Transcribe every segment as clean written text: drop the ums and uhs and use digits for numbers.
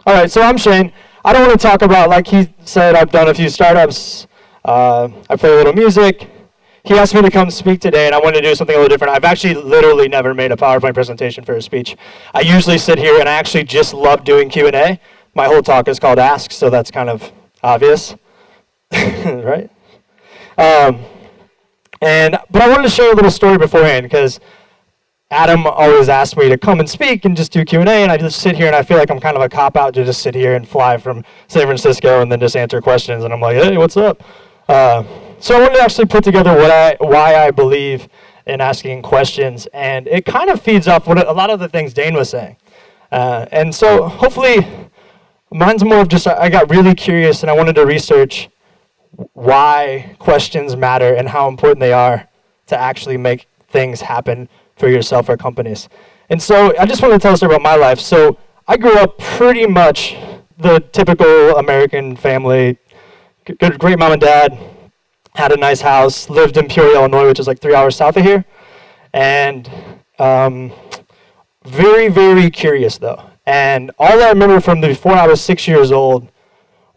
All right, so I'm Shane. I don't want to talk about, like he said, I've done a few startups. I play a little music. He asked me to come speak today, and I wanted to do something a little different. I've actually literally never made a PowerPoint presentation for a speech. I usually sit here, and I actually just love doing Q&A. My whole talk is called Ask, so that's kind of obvious, right? But I wanted to share a little story beforehand, because Adam always asked me to come and speak and just do Q&A, and I just sit here and I feel like I'm kind of a cop-out to just sit here and fly from San Francisco and then just answer questions, and I'm like, hey, what's up? So I wanted to actually put together why I believe in asking questions, and it kind of feeds off what a lot of the things Dane was saying. And so hopefully mine's more of just I got really curious and I wanted to research why questions matter and how important they are to actually make things happen for yourself or companies. And so I just want to tell a story about my life. So I grew up pretty much the typical American family, good, great mom and dad, had a nice house, lived in Peoria, Illinois, which is like 3 hours south of here. And very, very curious though. And all I remember from before I was 6 years old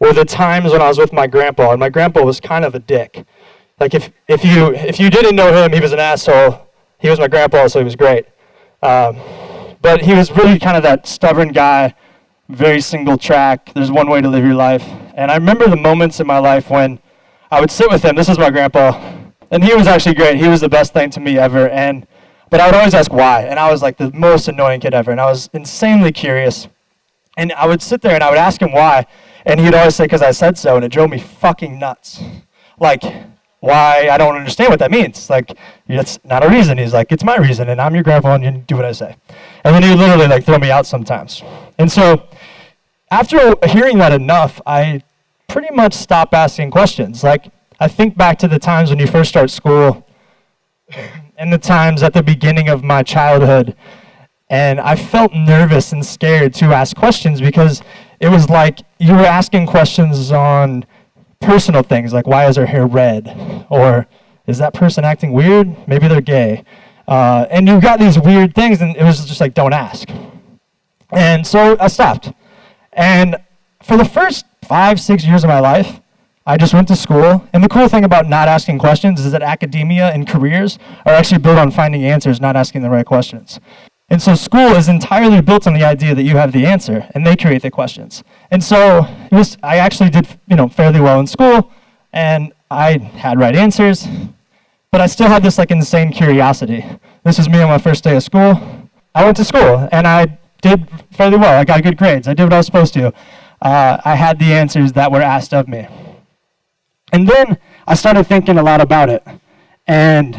were the times when I was with my grandpa, and my grandpa was kind of a dick. Like if you didn't know him, he was an asshole. He was my grandpa, so he was great. But he was really kind of that stubborn guy, very single track. There's one way to live your life. And I remember the moments in my life when I would sit with him. This is my grandpa. And he was actually great. He was the best thing to me ever. But I would always ask why. And I was like the most annoying kid ever. And I was insanely curious. And I would sit there and I would ask him why. And he'd always say, because I said so. And it drove me fucking nuts. Like, why? I don't understand what that means. Like, it's not a reason. He's like, it's my reason, and I'm your grandpa, and you do what I say. And then he would literally like throw me out sometimes. And so after hearing that enough, I pretty much stopped asking questions. Like, I think back to the times when you first start school and the times at the beginning of my childhood, and I felt nervous and scared to ask questions because it was like you were asking questions on personal things, like why is her hair red? Or is that person acting weird? Maybe they're gay. And you got these weird things, and it was just like, don't ask. And so I stopped. And for the first 5-6 years of my life, I just went to school. And the cool thing about not asking questions is that academia and careers are actually built on finding answers, not asking the right questions. And so school is entirely built on the idea that you have the answer, and they create the questions. And so I actually did fairly well in school, and I had right answers, but I still had this like insane curiosity. This was me on my first day of school. I went to school, and I did fairly well. I got good grades. I did what I was supposed to. I had the answers that were asked of me. And then I started thinking a lot about it. And,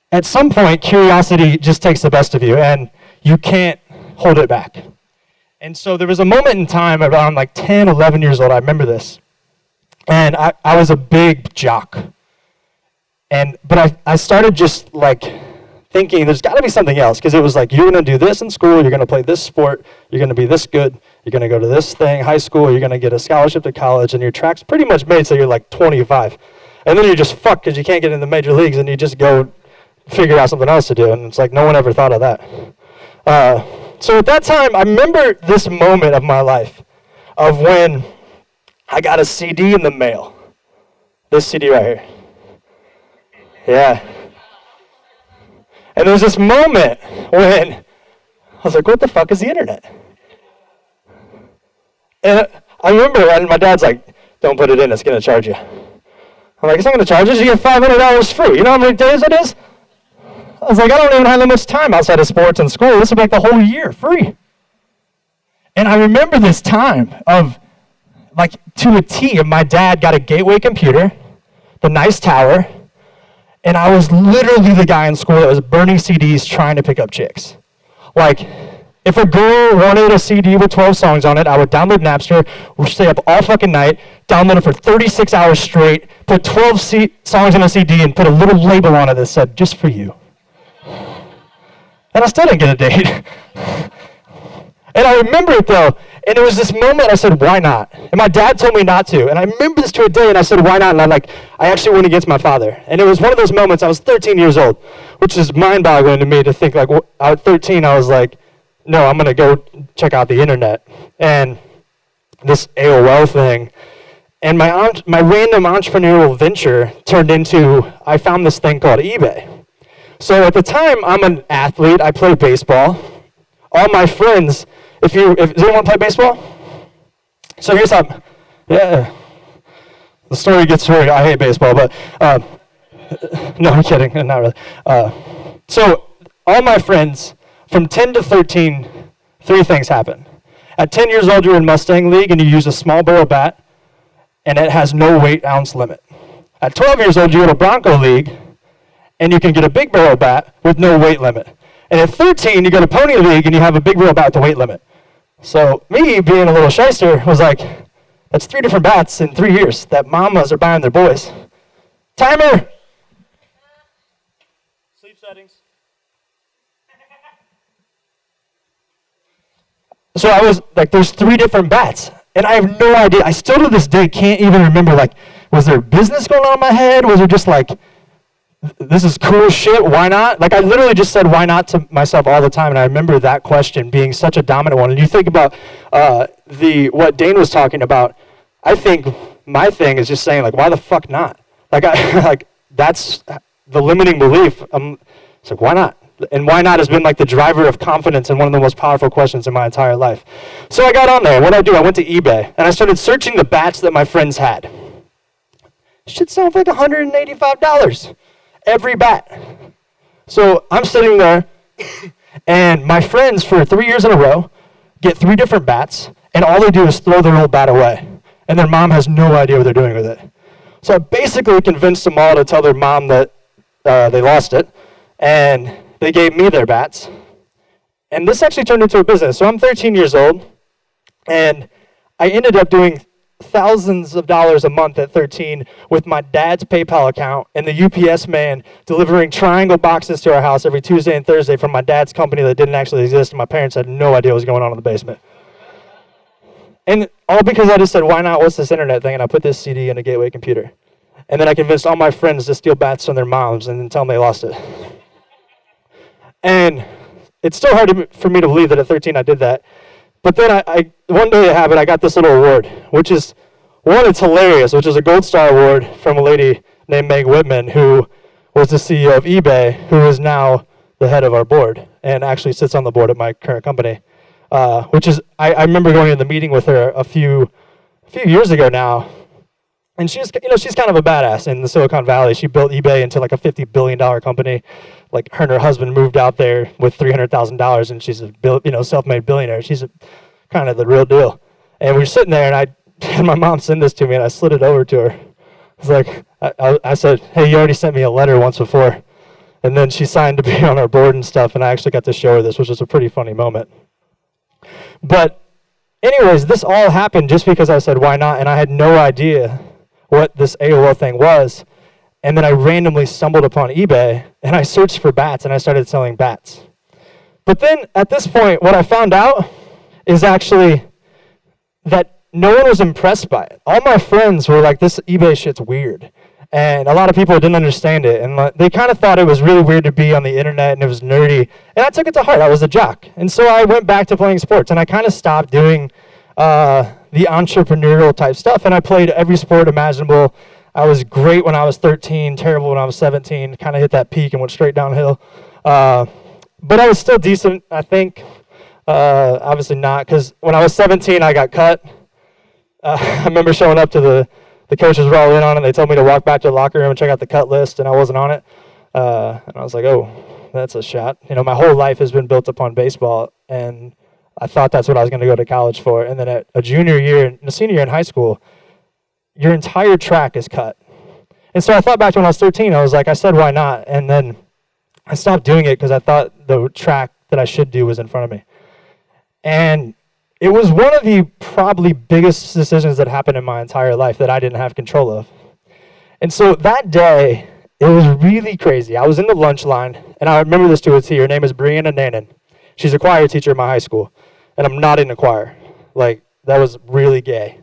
at some point, curiosity just takes the best of you, and you can't hold it back. And so there was a moment in time around like 10, 11 years old, I remember this, and I was a big jock. But I started just like thinking there's got to be something else, because it was like, you're going to do this in school, you're going to play this sport, you're going to be this good, you're going to go to this thing, high school, you're going to get a scholarship to college, and your track's pretty much made so you're like 25. And then you're just fucked because you can't get in the major leagues, and you just go figure out something else to do, and it's like no one ever thought of that. So at that time, I remember this moment of my life of when I got a CD in the mail. This CD right here. Yeah. And there was this moment when I was like, what the fuck is the internet? And I remember, and my dad's like, don't put it in, it's going to charge you. I'm like, it's not going to charge us, you get $500 free. You know how many days it is? I was like, I don't even have that much time outside of sports and school. This would be like the whole year free. And I remember this time of, like, to a T, my dad got a Gateway computer, the nice tower, and I was literally the guy in school that was burning CDs trying to pick up chicks. Like, if a girl wanted a CD with 12 songs on it, I would download Napster, would stay up all fucking night, download it for 36 hours straight, put 12 songs on a CD, and put a little label on it that said, just for you. And I still didn't get a date. And I remember it though, and it was this moment I said, why not? And my dad told me not to, and I remember this to a day, and I said, why not? And I actually went against my father. And it was one of those moments, I was 13 years old, which is mind-boggling to me to think, like, at 13, I was like, no, I'm going to go check out the internet. And this AOL thing, and my random entrepreneurial venture turned into, I found this thing called eBay. So at the time, I'm an athlete. I play baseball. All my friends, does anyone play baseball? So here's how, yeah. The story gets weird. I hate baseball, but no, I'm kidding. Not really. So all my friends, from 10 to 13, 3 things happen. At 10 years old, you're in Mustang League, and you use a small barrel bat, and it has no weight ounce limit. At 12 years old, you go to Bronco League, and you can get a big barrel bat with no weight limit. And at 13, you go to Pony League, and you have a big barrel bat with a weight limit. So me, being a little shyster, was like, that's 3 different bats in 3 years that mamas are buying their boys. Timer! Sleep settings. So I was like, there's 3 different bats. And I have no idea. I still to this day can't even remember, like, was there business going on in my head? Was it just like, this is cool shit, why not? Like, I literally just said why not to myself all the time, and I remember that question being such a dominant one. And you think about what Dane was talking about, I think my thing is just saying, like, why the fuck not? Like, that's the limiting belief. It's like, why not? And why not has been like the driver of confidence and one of the most powerful questions in my entire life. So I got on there. What did I do? I went to eBay, and I started searching the bats that my friends had. Shit sounds like $185. Every bat. So I'm sitting there, and my friends, for 3 years in a row, get 3 different bats, and all they do is throw their old bat away. And their mom has no idea what they're doing with it. So I basically convinced them all to tell their mom that they lost it, and they gave me their bats. And this actually turned into a business. So I'm 13 years old, and I ended up doing thousands of dollars a month at 13 with my dad's PayPal account and the UPS man delivering triangle boxes to our house every Tuesday and Thursday from my dad's company that didn't actually exist, and my parents had no idea what was going on in the basement. And all because I just said, why not, what's this internet thing? And I put this CD in a gateway computer. And then I convinced all my friends to steal bats from their moms and then tell them they lost it. And it's still hard for me to believe that at 13 I did that. But then I one day I got this little award, which is, one, it's hilarious, which is a Gold Star Award from a lady named Meg Whitman, who was the CEO of eBay, who is now the head of our board, and actually sits on the board at my current company. Which is, I remember going to the meeting with her a few years ago now, and she's kind of a badass in the Silicon Valley. She built eBay into like a $50 billion company. Like, her and her husband moved out there with $300,000, and she's a self-made billionaire. She's kind of the real deal. And we were sitting there, and I had my mom send this to me, and I slid it over to her. It's like, I said, hey, you already sent me a letter once before. And then she signed to be on our board and stuff, and I actually got to show her this, which was a pretty funny moment. But anyways, this all happened just because I said, why not? And I had no idea what this AOL thing was. And then I randomly stumbled upon eBay, and I searched for bats, and I started selling bats. But then at this point, what I found out is actually that no one was impressed by it. All my friends were like, this eBay shit's weird. And a lot of people didn't understand it. And they kind of thought it was really weird to be on the internet, and it was nerdy. And I took it to heart. I was a jock. And so I went back to playing sports, and I kind of stopped doing the entrepreneurial type stuff. And I played every sport imaginable. I was great when I was 13, terrible when I was 17, kind of hit that peak and went straight downhill. But I was still decent, I think. Obviously not, because when I was 17, I got cut. I remember showing up to the coaches were all in on it. They told me to walk back to the locker room and check out the cut list, and I wasn't on it. And I was like, oh, that's a shot. My whole life has been built upon baseball, and I thought that's what I was going to go to college for. And then at a senior year in high school, your entire track is cut. And so I thought back to when I was 13, I was like, I said, why not? And then I stopped doing it because I thought the track that I should do was in front of me. And it was one of the probably biggest decisions that happened in my entire life that I didn't have control of. And so that day, it was really crazy. I was in the lunch line, and I remember this to a T. Her name is Brianna Nanan. She's a choir teacher at my high school, and I'm not in the choir. Like, that was really gay.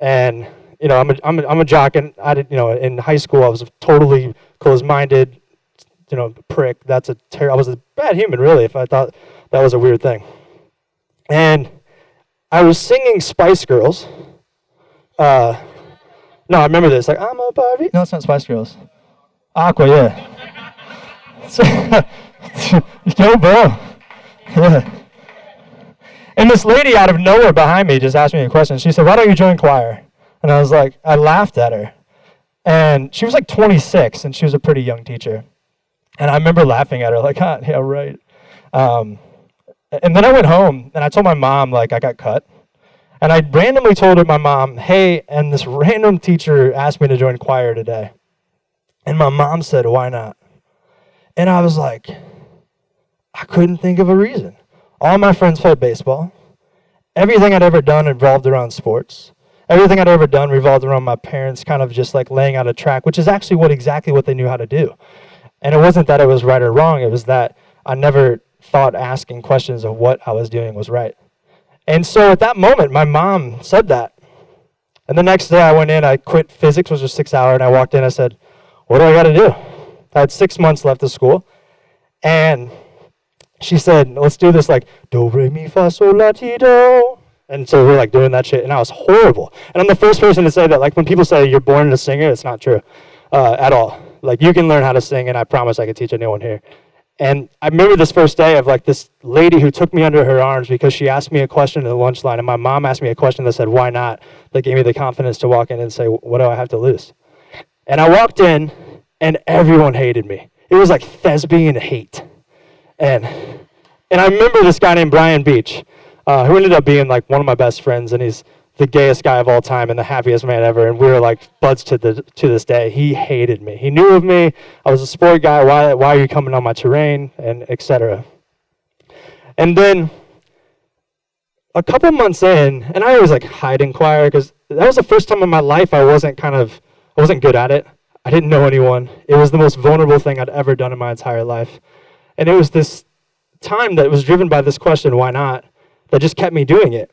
And I'm a jock, and in high school I was totally closed-minded, prick. I was a bad human, really, if I thought that was a weird thing. And I was singing Spice Girls. No, I remember this. Like, I'm a Barbie. No, it's not Spice Girls. Aqua, yeah. So, yo, bro. Yeah. And this lady out of nowhere behind me just asked me a question. She said, why don't you join choir? And I was like, I laughed at her. And she was like 26, and she was a pretty young teacher. And I remember laughing at her, like, yeah, right. And then I went home, and I told my mom, like, I got cut. And I randomly told my mom, hey, and this random teacher asked me to join choir today. And my mom said, why not? And I was like, I couldn't think of a reason. All my friends played baseball. Everything I'd ever done revolved around sports. Everything I'd ever done revolved around my parents kind of just like laying out a track, which is actually exactly what they knew how to do. And it wasn't that it was right or wrong. It was that I never thought asking questions of what I was doing was right. And so at that moment, my mom said that. And the next day I went in, I quit physics, which was 6 hours, and I walked in, I said, what do I got to do? I had 6 months left of school. And she said, let's do this like, do, re, mi, fa, sol, la, ti, do. And so we're like doing that shit, and I was horrible. And I'm the first person to say that. Like when people say you're born a singer, it's not true at all. Like you can learn how to sing, and I promise I can teach anyone here. And I remember this first day of like this lady who took me under her arms because she asked me a question in the lunch line, and my mom asked me a question that said, why not? That gave me the confidence to walk in and say, what do I have to lose? And I walked in, and everyone hated me. It was like thespian hate. And I remember this guy named Brian Beach, who ended up being like one of my best friends, and he's the gayest guy of all time and the happiest man ever, and we were like buds to this day. He hated me. He knew of me. I was a sport guy. Why are you coming on my terrain? And etc. And then a couple months in, and I always like hide in choir because that was the first time in my life I wasn't good at it. I didn't know anyone. It was the most vulnerable thing I'd ever done in my entire life. And it was this time that was driven by this question, why not, that just kept me doing it.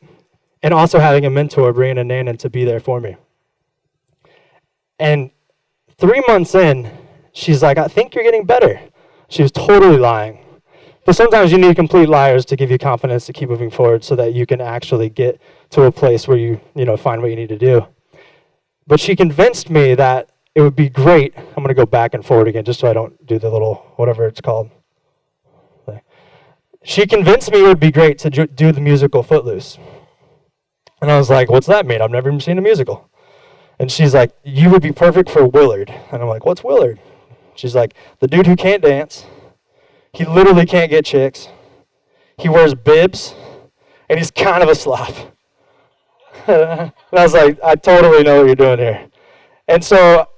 And also having a mentor, bringing a Nana to be there for me. And 3 months in, she's like, I think you're getting better. She was totally lying. But sometimes you need complete liars to give you confidence to keep moving forward so that you can actually get to a place where you find what you need to do. But she convinced me that it would be great. I'm going to go back and forward again just so I don't do the little, whatever it's called. She convinced me it would be great to do the musical Footloose. And I was like, what's that mean? I've never even seen a musical. And she's like, you would be perfect for Willard. And I'm like, what's Willard? She's like, the dude who can't dance. He literally can't get chicks. He wears bibs. And he's kind of a slob. And I was like, I totally know what you're doing here. And so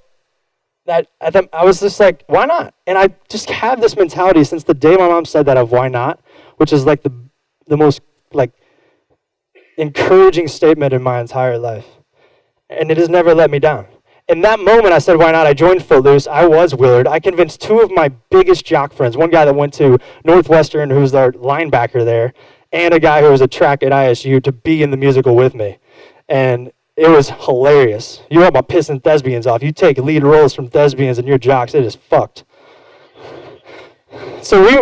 I was just like, why not? And I just have this mentality since the day my mom said that of why not, which is like the most like encouraging statement in my entire life. And it has never let me down. In that moment, I said, why not? I joined Footloose. I was Willard. I convinced two of my biggest jock friends, one guy that went to Northwestern, who was their linebacker there, and a guy who was a track at ISU, to be in the musical with me. And it was hilarious. You want my pissing thespians off. You take lead roles from thespians and your jocks, it is fucked. So three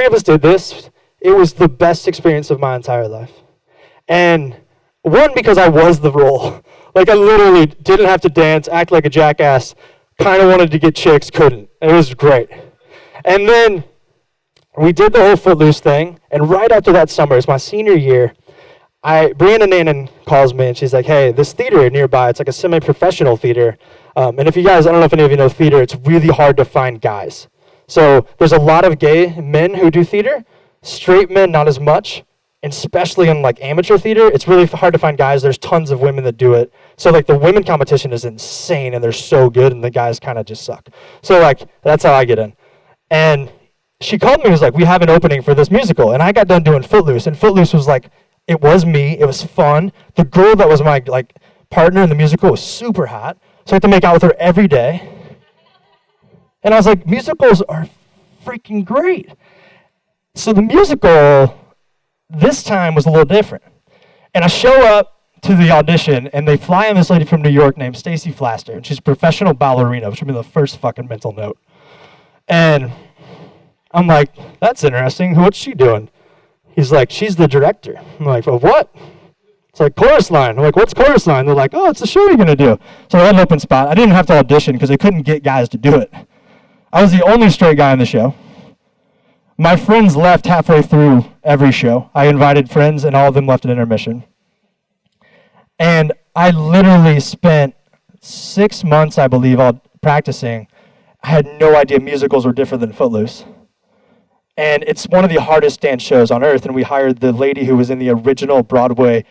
of us did this. It was the best experience of my entire life. And one, because I was the role. Like I literally didn't have to dance, act like a jackass, kind of wanted to get chicks, couldn't. It was great. And then we did the whole Footloose thing, and right after that summer, it's my senior year, Brianna Nanan calls me, and she's like, hey, this theater nearby, it's like a semi-professional theater. And if you guys, I don't know if any of you know theater, it's really hard to find guys. So there's a lot of gay men who do theater, straight men not as much, and especially in like amateur theater, it's really hard to find guys. There's tons of women that do it. So like the women competition is insane, and they're so good, and the guys kind of just suck. So like, that's how I get in. And she called me and was like, we have an opening for this musical. And I got done doing Footloose, and Footloose was like, it was me, it was fun. The girl that was my like partner in the musical was super hot, so I had to make out with her every day. And I was like, musicals are freaking great. So the musical this time was a little different. And I show up to the audition, and they fly in this lady from New York named Stacy Flaster, and she's a professional ballerina, which would be the first fucking mental note. And I'm like, that's interesting. What's she doing? He's like, she's the director. I'm like, of what? It's like, chorus line. I'm like, what's chorus line? They're like, oh, it's the show you're going to do. So I had an open spot. I didn't have to audition because they couldn't get guys to do it. I was the only straight guy on the show. My friends left halfway through every show. I invited friends, and all of them left at intermission. And I literally spent 6 months, I believe, all practicing. I had no idea musicals were different than Footloose. And it's one of the hardest dance shows on earth, and we hired the lady who was in the original Broadway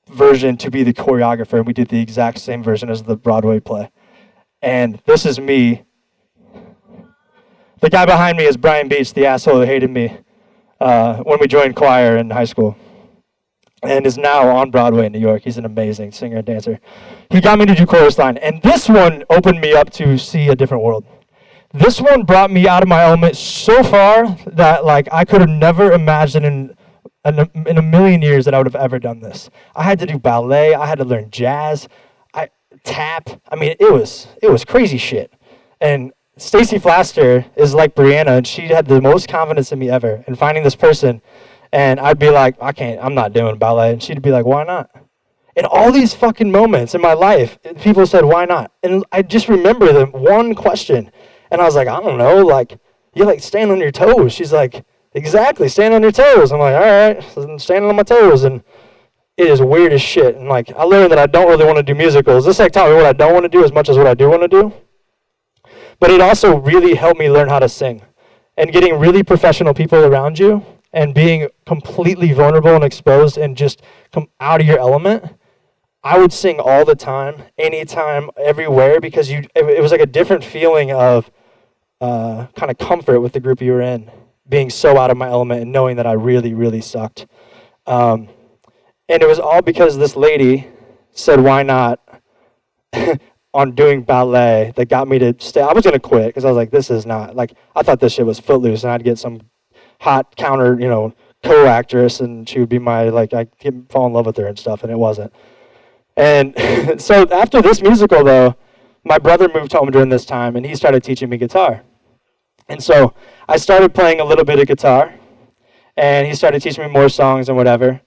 version to be the choreographer, and we did the exact same version as the Broadway play. And this is me. The guy behind me is Brian Beach, the asshole who hated me when we joined choir in high school, and is now on Broadway in New York. He's an amazing singer and dancer. He got me to do chorus line, and this one opened me up to see a different world. This one brought me out of my element so far that I could have never imagined in a million years that I would have ever done this. I had to do ballet. I had to learn jazz, tap. I mean, it was crazy shit. And Stacey Flaster is like Brianna, and she had the most confidence in me ever in finding this person. And I'd be like, I'm not doing ballet. And she'd be like, why not? In all these fucking moments in my life, people said, why not? And I just remember the one question. And I was like, I don't know, you stand on your toes. She's like, exactly, stand on your toes. I'm like, all right, so I'm standing on my toes. And it is weird as shit. And I learned that I don't really want to do musicals. This taught me what I don't want to do as much as what I do want to do. But it also really helped me learn how to sing. And getting really professional people around you and being completely vulnerable and exposed and just come out of your element. I would sing all the time, anytime, everywhere, because it was like a different feeling of kind of comfort with the group you were in, being so out of my element and knowing that I really, really sucked. And it was all because this lady said, why not, on doing ballet, that got me to stay. I was going to quit because I was like, this is not, I thought this shit was Footloose, and I'd get some hot counter, co-actress, and she would be my, I'd fall in love with her and stuff, and it wasn't. And so after this musical, though, my brother moved home during this time, and he started teaching me guitar. And so I started playing a little bit of guitar, and he started teaching me more songs and whatever,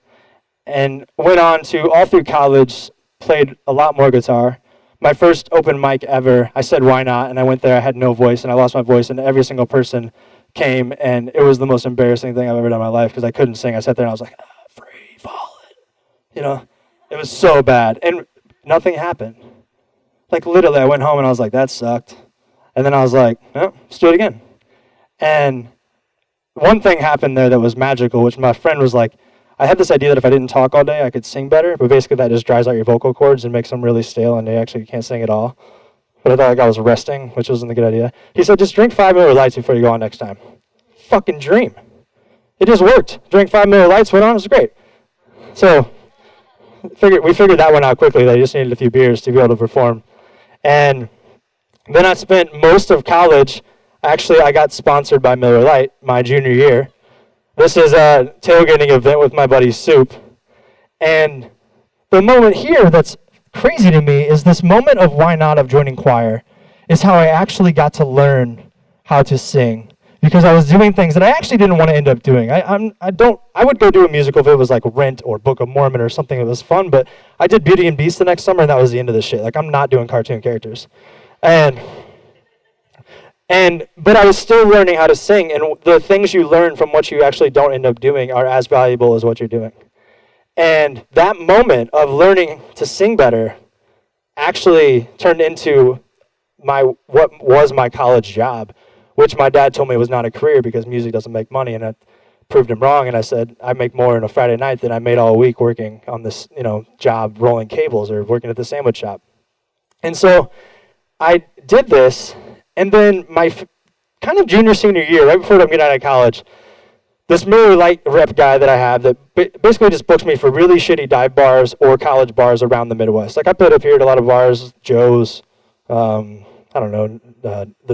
and went on to, all through college, played a lot more guitar. My first open mic ever, I said, why not? And I went there, I had no voice, and I lost my voice, and every single person came, and it was the most embarrassing thing I've ever done in my life, because I couldn't sing. I sat there, and I was like, free falling, It was so bad, and nothing happened. Literally, I went home, and I was like, that sucked. And then I was like, let's do it again. And one thing happened there that was magical, which my friend was like, I had this idea that if I didn't talk all day, I could sing better, but basically that just dries out your vocal cords and makes them really stale, and you actually can't sing at all. But I thought I was resting, which wasn't a good idea. He said, just drink 5 Miller Lights before you go on next time. Fucking dream. It just worked. Drank 5 Miller Lights, went on, it was great. So we figured that one out quickly, that I just needed a few beers to be able to perform. And then I spent most of college, actually I got sponsored by Miller Lite my junior year. This is a tailgating event with my buddy Soup. And the moment here that's crazy to me is this moment of why not of joining choir is how I actually got to learn how to sing, because I was doing things that I actually didn't want to end up doing. I would go do a musical if it was like Rent or Book of Mormon or something that was fun, but I did Beauty and Beast the next summer, and that was the end of the shit. I'm not doing cartoon characters. But I was still learning how to sing, and the things you learn from what you actually don't end up doing are as valuable as what you're doing. And that moment of learning to sing better actually turned into what was my college job, which my dad told me was not a career because music doesn't make money, and I proved him wrong. And I said, I make more in a Friday night than I made all week working on this, job rolling cables or working at the sandwich shop. And so I did this, and then my kind of junior, senior year, right before I'm getting out of college, this Miller Lite rep guy that I have that basically just books me for really shitty dive bars or college bars around the Midwest. I played up here at a lot of bars, Joe's, the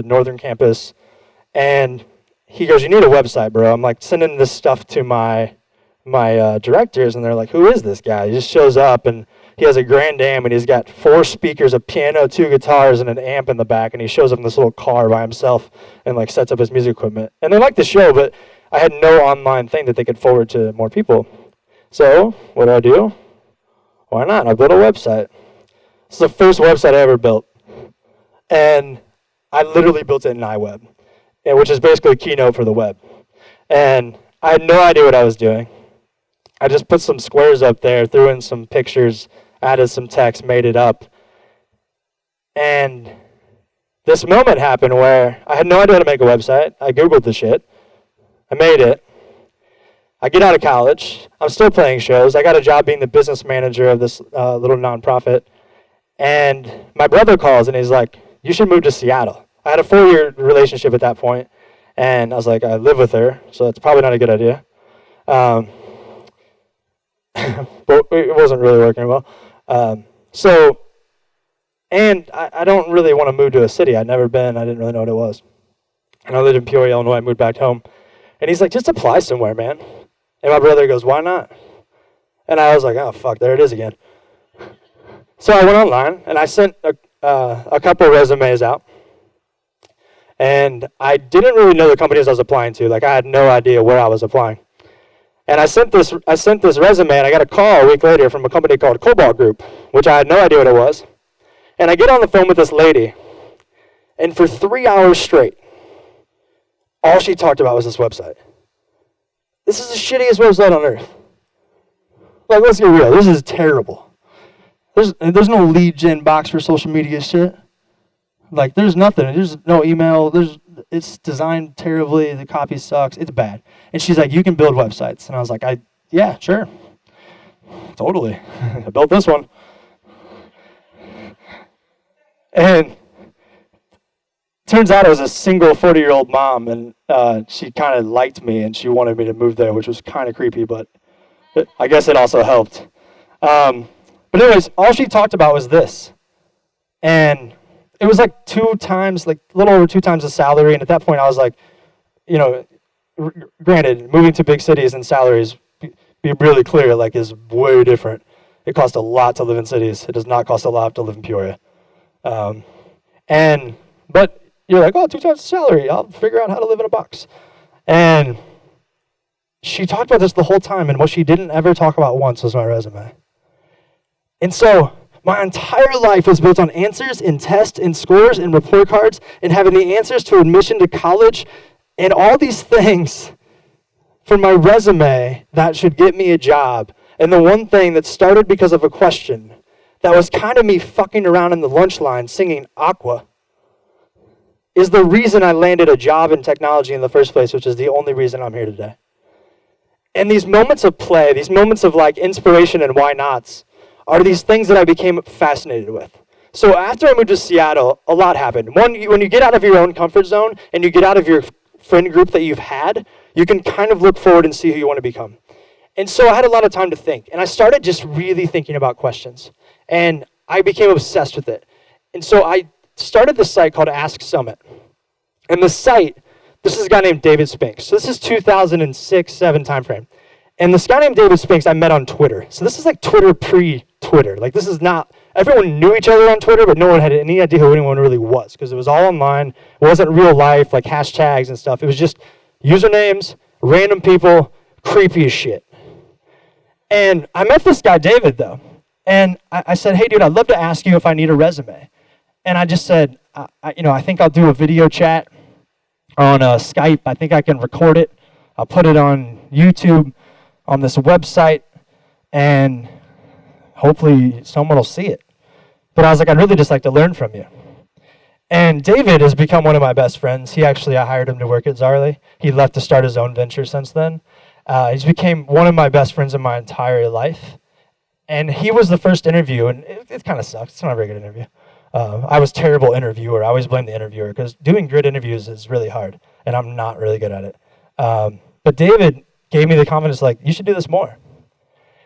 Northern Campus, and he goes, you need a website, bro. I'm sending this stuff to my directors, and they're like, who is this guy? He just shows up, and he has a Grand Am, and he's got 4 speakers, a piano, 2 guitars, and an amp in the back, and he shows up in this little car by himself and like sets up his music equipment. And they like the show, but I had no online thing that they could forward to more people. So what do? Why not? I built a website. It's the first website I ever built. And I literally built it in iWeb, which is basically Keynote for the web. And I had no idea what I was doing. I just put some squares up there, threw in some pictures, added some text, made it up. And this moment happened where I had no idea how to make a website. I Googled the shit. I made it. I get out of college. I'm still playing shows. I got a job being the business manager of this little nonprofit. And my brother calls and he's like, you should move to Seattle. I had a 4-year relationship at that point. And I was like, I live with her, so that's probably not a good idea. But it wasn't really working well. And I don't really want to move to a city. I'd never been. I didn't really know what it was. And I lived in Peoria, Illinois. I moved back home. And he's like, just apply somewhere, man. And my brother goes, why not? And I was like, oh, fuck, there it is again. So I went online, and I sent a couple of resumes out. And I didn't really know the companies I was applying to. Like, I had no idea where I was applying. And I sent this resume, and I got a call a week later from a company called Cobalt Group, which I had no idea what it was. And I get on the phone with this lady, and for 3 hours straight, all she talked about was this website. This is the shittiest website on earth. Like, let's get real. This is terrible. There's no lead gen box for social media shit. Like, there's nothing. There's no email. It's designed terribly. The copy sucks. It's bad. And she's like, you can build websites. And I was like, yeah, sure. Totally. I built this one. And turns out I was a single 40-year-old mom, and she kind of liked me, and she wanted me to move there, which was kind of creepy, but I guess it also helped. But anyways, all she talked about was this. And it was like 2 times, like a little over 2 times the salary, and at that point I was like, you know, granted, moving to big cities and salaries, be really clear, like, is way different. It costs a lot to live in cities. It does not cost a lot to live in Peoria. But you're like, oh, 2 times the salary. I'll figure out how to live in a box. And she talked about this the whole time, and what she didn't ever talk about once was my resume. And so my entire life was built on answers and tests and scores and report cards and having the answers to admission to college and all these things for my resume that should get me a job. And the one thing that started because of a question that was kind of me fucking around in the lunch line singing Aqua is the reason I landed a job in technology in the first place, which is the only reason I'm here today. And these moments of play, these moments of like inspiration and why nots, are these things that I became fascinated with. So after I moved to Seattle, a lot happened. One, when you get out of your own comfort zone and you get out of your friend group that you've had, you can kind of look forward and see who you want to become. And so I had a lot of time to think. And I started just really thinking about questions. And I became obsessed with it. And so I started this site called Ask Summit. And the site, this is a guy named David Spinks. So this is 2006-07 timeframe. And this guy named David Spinks I met on Twitter. So this is like Twitter pre-Twitter. Like, this is not, everyone knew each other on Twitter, but no one had any idea who anyone really was, because it was all online. It wasn't real life, like hashtags and stuff. It was just usernames, random people, creepy as shit. And I met this guy, David, though. And I said, hey, dude, I'd love to ask you if I need a resume. And I just said, I think I'll do a video chat on Skype. I think I can record it. I'll put it on YouTube, on this website, and hopefully someone will see it. But I was like, I'd really just like to learn from you. And David has become one of my best friends. I hired him to work at Zaarly. He left to start his own venture since then. He's became one of my best friends in my entire life. And he was the first interview, and it kind of sucks. It's not a very good interview. I was a terrible interviewer. I always blame the interviewer, because doing good interviews is really hard, and I'm not really good at it. But David gave me the confidence, like, you should do this more.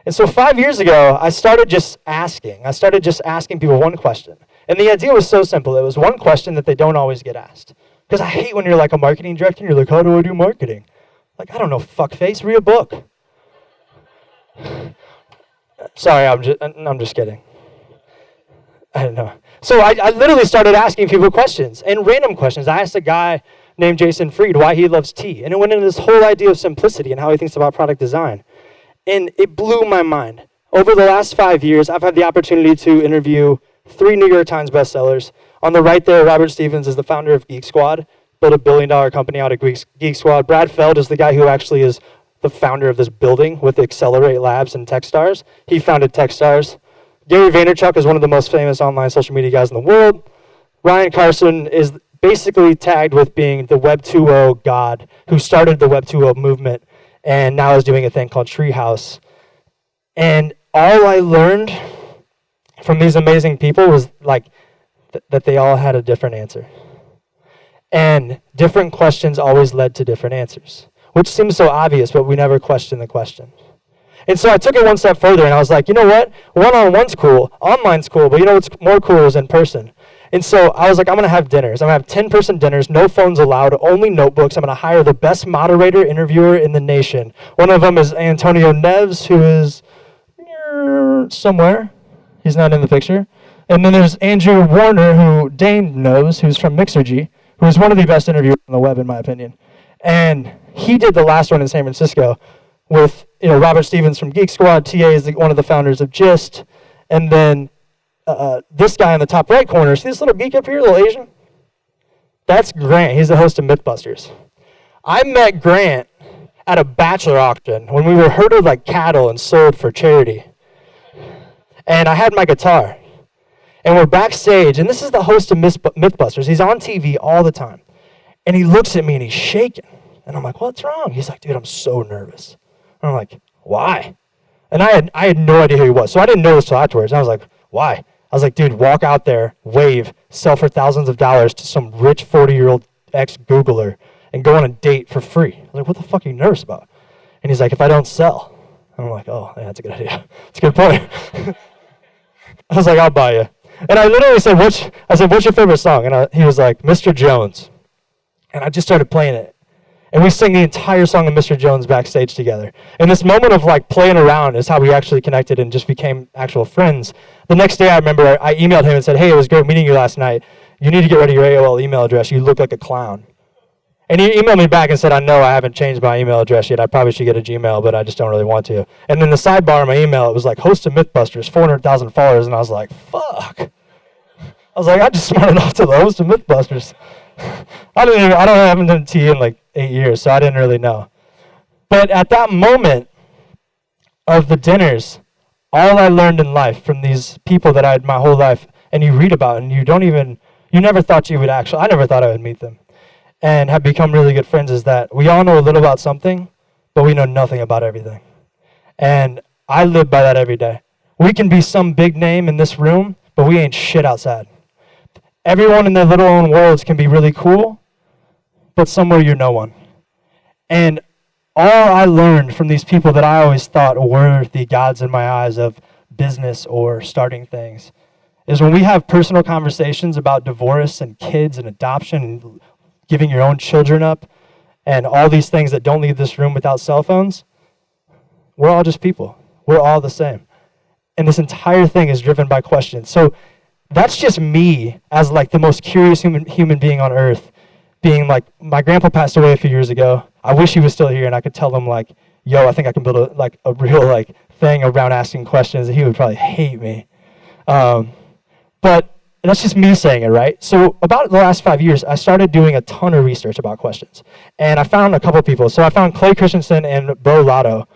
And so 5 years ago, I started just asking people one question. And the idea was so simple. It was one question that they don't always get asked. Because I hate when you're like a marketing director, and you're like, how do I do marketing? Like, I don't know, fuckface, read a book. Sorry, I'm just kidding. I don't know. So I literally started asking people questions, and random questions. I asked a guy named Jason Fried why he loves tea, and it went into this whole idea of simplicity and how he thinks about product design. And it blew my mind. Over the last 5 years, I've had the opportunity to interview 3 New York Times bestsellers. On the right there, Robert Stevens is the founder of Geek Squad, built a $1 billion company out of Geek Squad. Brad Feld is the guy who actually is the founder of this building with Accelerate Labs and Techstars. He founded Techstars. Gary Vaynerchuk is one of the most famous online social media guys in the world. Ryan Carson is basically tagged with being the Web 2.0 god who started the Web 2.0 movement and now is doing a thing called Treehouse. And all I learned from these amazing people was like that they all had a different answer. And different questions always led to different answers, which seems so obvious, but we never question the question. And so I took it one step further, and I was like, you know what? One-on-one's cool, online's cool, but you know what's more cool is in person. And so I was like, I'm going to have dinners. I'm going to have 10-person dinners, no phones allowed, only notebooks. I'm going to hire the best moderator, interviewer in the nation. One of them is Antonio Neves, who is somewhere. He's not in the picture. And then there's Andrew Warner, who Dane knows, who's from Mixergy, who is one of the best interviewers on the web, in my opinion. And he did the last one in San Francisco with Robert Stevens from Geek Squad. TA is one of the founders of Gist. And then this guy in the top right corner, see this little geek up here, little Asian? That's Grant. He's the host of Mythbusters. I met Grant at a bachelor auction when we were herded like cattle and sold for charity. And I had my guitar. And we're backstage, and this is the host of Mythbusters. He's on TV all the time. And he looks at me and he's shaking. And I'm like, what's wrong? He's like, dude, I'm so nervous. And I'm like, why? And I had no idea who he was. So I didn't know this till afterwards. And I was like, why? I was like, dude, walk out there, wave, sell for thousands of dollars to some rich 40-year-old ex-Googler and go on a date for free. I was like, what the fuck are you nervous about? And he's like, if I don't sell. And I'm like, oh, yeah, that's a good idea. That's a good point. I was like, I'll buy you. And I literally said, what's your favorite song? And he was like, Mr. Jones. And I just started playing it. And we sang the entire song of Mr. Jones backstage together. And this moment of like playing around is how we actually connected and just became actual friends. The next day I remember I emailed him and said, hey, it was great meeting you last night. You need to get rid of your AOL email address. You look like a clown. And he emailed me back and said, I know I haven't changed my email address yet. I probably should get a Gmail, but I just don't really want to. And then the sidebar of my email, it was like, host of Mythbusters, 400,000 followers. And I was like, fuck. I was like, I just smarted off to the host of Mythbusters. I haven't done tea in like 8 years, so I didn't really know. But at that moment of the dinners, all I learned in life from these people that I had my whole life, and you read about, and you never thought you would actually, I never thought I would meet them, and have become really good friends, is that we all know a little about something, but we know nothing about everything. And I live by that every day. We can be some big name in this room, but we ain't shit outside. Everyone in their little own worlds can be really cool, but somewhere you're no one. And all I learned from these people that I always thought were the gods in my eyes of business or starting things is when we have personal conversations about divorce and kids and adoption and giving your own children up and all these things that don't leave this room without cell phones, we're all just people. We're all the same. And this entire thing is driven by questions. So that's just me as like the most curious human being on earth, being like, my grandpa passed away a few years ago. I wish he was still here and I could tell him like, yo, I think I can build a real like thing around asking questions. He would probably hate me. But that's just me saying it, right? So about the last 5 years, I started doing a ton of research about questions. And I found a couple people. So I found Clay Christensen and Bo Lotto,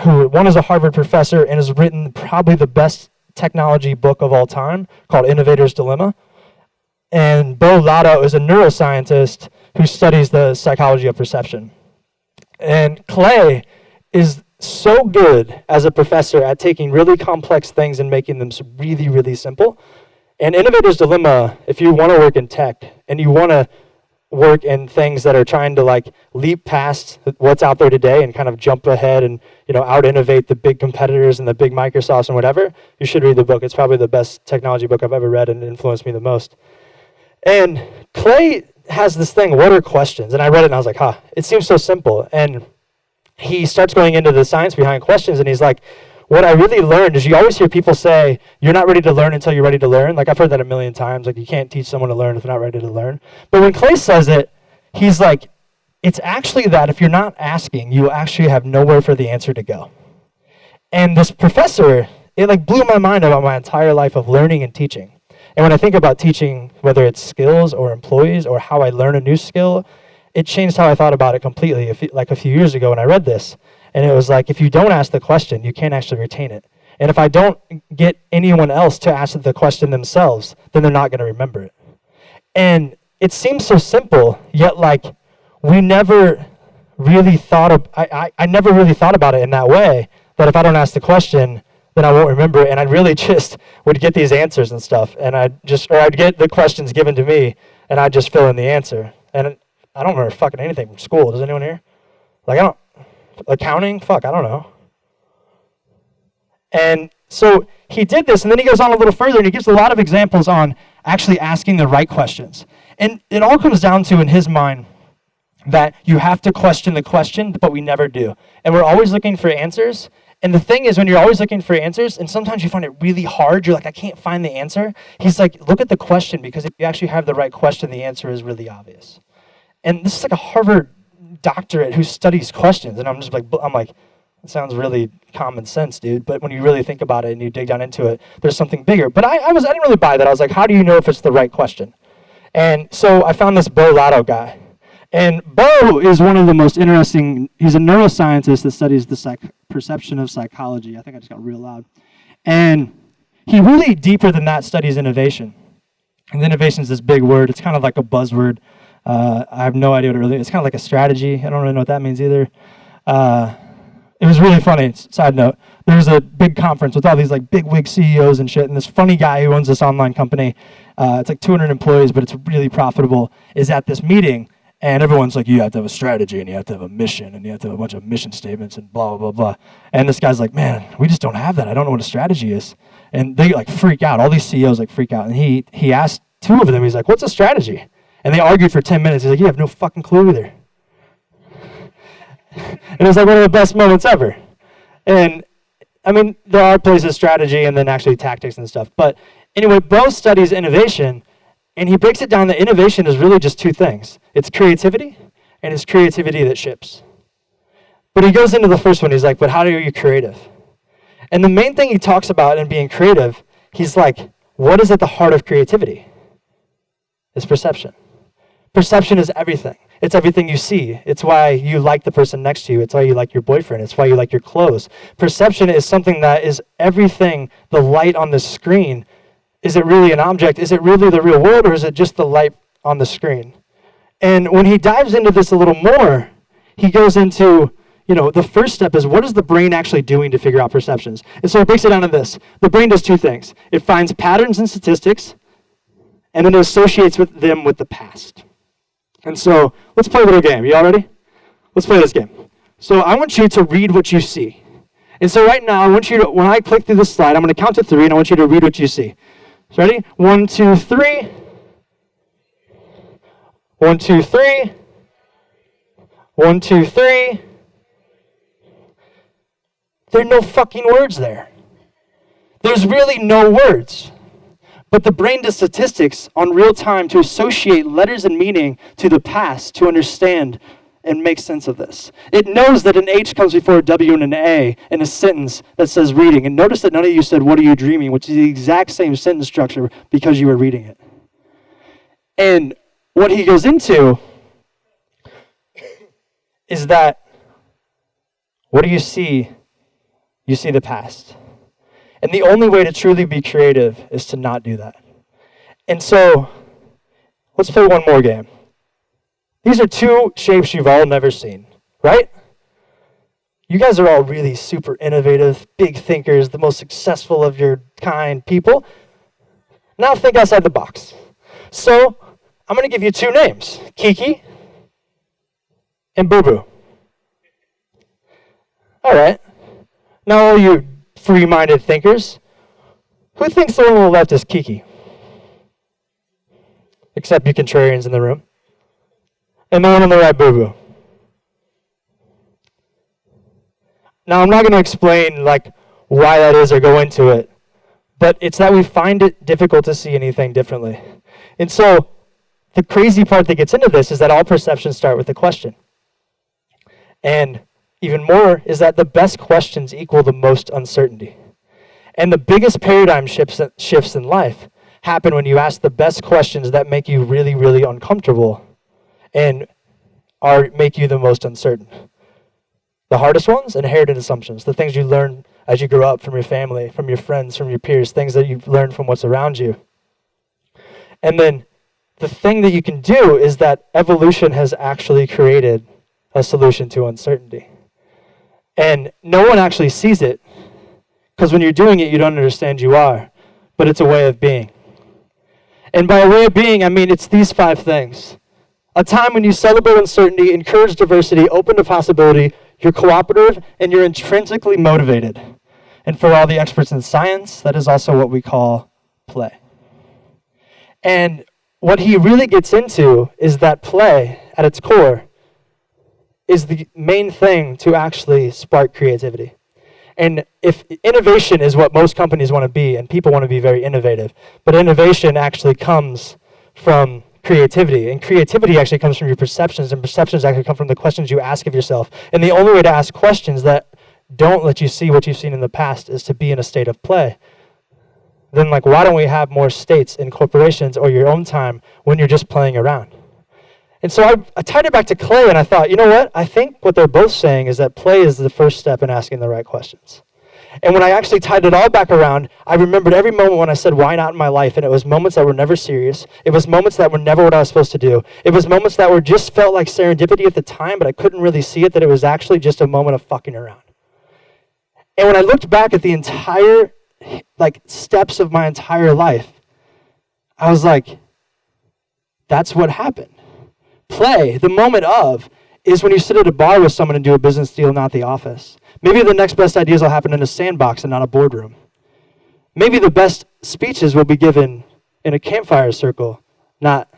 who one is a Harvard professor and has written probably the best technology book of all time called Innovator's Dilemma. And Bo Lotto is a neuroscientist who studies the psychology of perception. And Clay is so good as a professor at taking really complex things and making them really, really simple. And Innovator's Dilemma, if you want to work in tech and you want to work in things that are trying to like leap past what's out there today and kind of jump ahead and out innovate the big competitors and the big Microsofts and whatever, you should read the book. It's probably the best technology book I've ever read and influenced me the most. And Clay has this thing, what are questions? And I read it and I was like, it seems so simple. And he starts going into the science behind questions and he's like, what I really learned is you always hear people say, you're not ready to learn until you're ready to learn. Like, I've heard that a million times. Like, you can't teach someone to learn if they're not ready to learn. But when Clay says it, he's like, it's actually that if you're not asking, you will actually have nowhere for the answer to go. And this professor, it like blew my mind about my entire life of learning and teaching. And when I think about teaching, whether it's skills or employees or how I learn a new skill, it changed how I thought about it completely. Like a few years ago when I read this, and it was like, if you don't ask the question, you can't actually retain it. And if I don't get anyone else to ask the question themselves, then they're not going to remember it. And it seems so simple, yet like we never really thought of, I never really thought about it in that way, that if I don't ask the question, then I won't remember it. And I really just would get these answers and stuff, and I'd get the questions given to me, and I'd just fill in the answer. And I don't remember fucking anything from school. Does anyone here? Like, accounting? Fuck, I don't know. And so he did this, and then he goes on a little further, and he gives a lot of examples on actually asking the right questions. And it all comes down to, in his mind, that you have to question the question, but we never do. And we're always looking for answers. And the thing is, when you're always looking for answers, and sometimes you find it really hard, you're like, I can't find the answer. He's like, look at the question, because if you actually have the right question, the answer is really obvious. And this is like a Harvard doctorate who studies questions. And I'm like, it sounds really common sense, dude. But when you really think about it and you dig down into it, there's something bigger. But I didn't really buy that. I was like, how do you know if it's the right question? And so I found this Bo Lotto guy. And Bo is one of the most interesting, he's a neuroscientist that studies the perception of psychology. I think I just got real loud. And he really, deeper than that, studies innovation. And innovation is this big word. It's kind of like a buzzword. I have no idea what it really is. It's kind of like a strategy. I don't really know what that means either. It was really funny. Side note, there was a big conference with all these like big wig CEOs and shit, and this funny guy who owns this online company, it's like 200 employees, but it's really profitable, is at this meeting. And everyone's like, you have to have a strategy, and you have to have a mission, and you have to have a bunch of mission statements, and blah, blah, blah, blah. And this guy's like, man, we just don't have that. I don't know what a strategy is. And they like freak out. All these CEOs like freak out. And he asked two of them, he's like, what's a strategy? And they argued for 10 minutes. He's like, you have no fucking clue either. And it was like one of the best moments ever. And I mean, there are places strategy and then actually tactics and stuff. But anyway, Bo studies innovation, and he breaks it down that innovation is really just two things. It's creativity, and it's creativity that ships. But he goes into the first one. He's like, but how are you creative? And the main thing he talks about in being creative, he's like, what is at the heart of creativity? It's perception. Perception is everything. It's everything you see. It's why you like the person next to you. It's why you like your boyfriend. It's why you like your clothes. Perception is something that is everything. The light on the screen, is it really an object? Is it really the real world, or is it just the light on the screen? And when he dives into this a little more, he goes into, the first step is, what is the brain actually doing to figure out perceptions? And so it breaks it down to this. The brain does two things. It finds patterns and statistics, and then it associates them with the past. And so let's play a little game. You all ready? Let's play this game. So I want you to read what you see. And so right now, I want you to, when I click through this slide, I'm going to count to 3, and I want you to read what you see. So ready? 1, 2, 3. 1, 2, 3. 1, 2, 3. There are no fucking words there. There's really no words. But the brain does statistics on real time to associate letters and meaning to the past to understand and make sense of this. It knows that an H comes before a W and an A in a sentence that says reading. And notice that none of you said, what are you dreaming? Which is the exact same sentence structure because you were reading it. And what he goes into is that, what do you see? You see the past. And the only way to truly be creative is to not do that. And so, let's play one more game. These are two shapes you've all never seen, right? You guys are all really super innovative, big thinkers, the most successful of your kind people. Now think outside the box. So, I'm going to give you two names, Kiki and Boo Boo. All right. Now all you free-minded thinkers, who thinks the one on the left is Kiki? Except you contrarians in the room. And the one on the right, Boo Boo. Now I'm not going to explain why that is or go into it. But it's that we find it difficult to see anything differently. And so the crazy part that gets into this is that all perceptions start with a question. And even more is that the best questions equal the most uncertainty. And the biggest paradigm shifts in life happen when you ask the best questions that make you really, really uncomfortable and make you the most uncertain. The hardest ones, inherited assumptions, the things you learn as you grow up from your family, from your friends, from your peers, things that you've learned from what's around you. And then the thing that you can do is that evolution has actually created a solution to uncertainty. And no one actually sees it, because when you're doing it, you don't understand you are, but it's a way of being. And by a way of being, I mean it's these 5 things. A time when you celebrate uncertainty, encourage diversity, open to possibility, you're cooperative, and you're intrinsically motivated. And for all the experts in science, that is also what we call play. And what he really gets into is that play, at its core, is the main thing to actually spark creativity. And if innovation is what most companies want to be, and people want to be very innovative, but innovation actually comes from creativity, and creativity actually comes from your perceptions, and perceptions actually come from the questions you ask of yourself. And the only way to ask questions that don't let you see what you've seen in the past is to be in a state of play. Then why don't we have more states in corporations or your own time when you're just playing around? And so I tied it back to Clay, and I thought, you know what? I think what they're both saying is that play is the first step in asking the right questions. And when I actually tied it all back around, I remembered every moment when I said, why not in my life? And it was moments that were never serious. It was moments that were never what I was supposed to do. It was moments that were just felt like serendipity at the time, but I couldn't really see it, that it was actually just a moment of fucking around. And when I looked back at the entire, steps of my entire life, I was like, that's what happened. Play, the moment of, is when you sit at a bar with someone and do a business deal, not the office. Maybe the next best ideas will happen in a sandbox and not a boardroom. Maybe the best speeches will be given in a campfire circle, not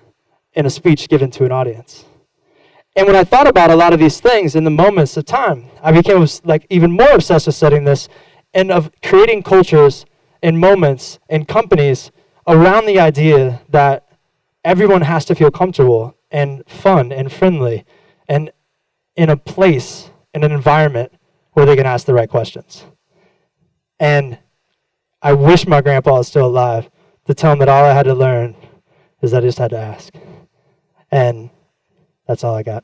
in a speech given to an audience. And when I thought about a lot of these things in the moments of time, I became even more obsessed with studying this and of creating cultures and moments and companies around the idea that everyone has to feel comfortable and fun and friendly and in a place, in an environment where they can ask the right questions. And I wish my grandpa was still alive to tell him that all I had to learn is I just had to ask. And that's all I got.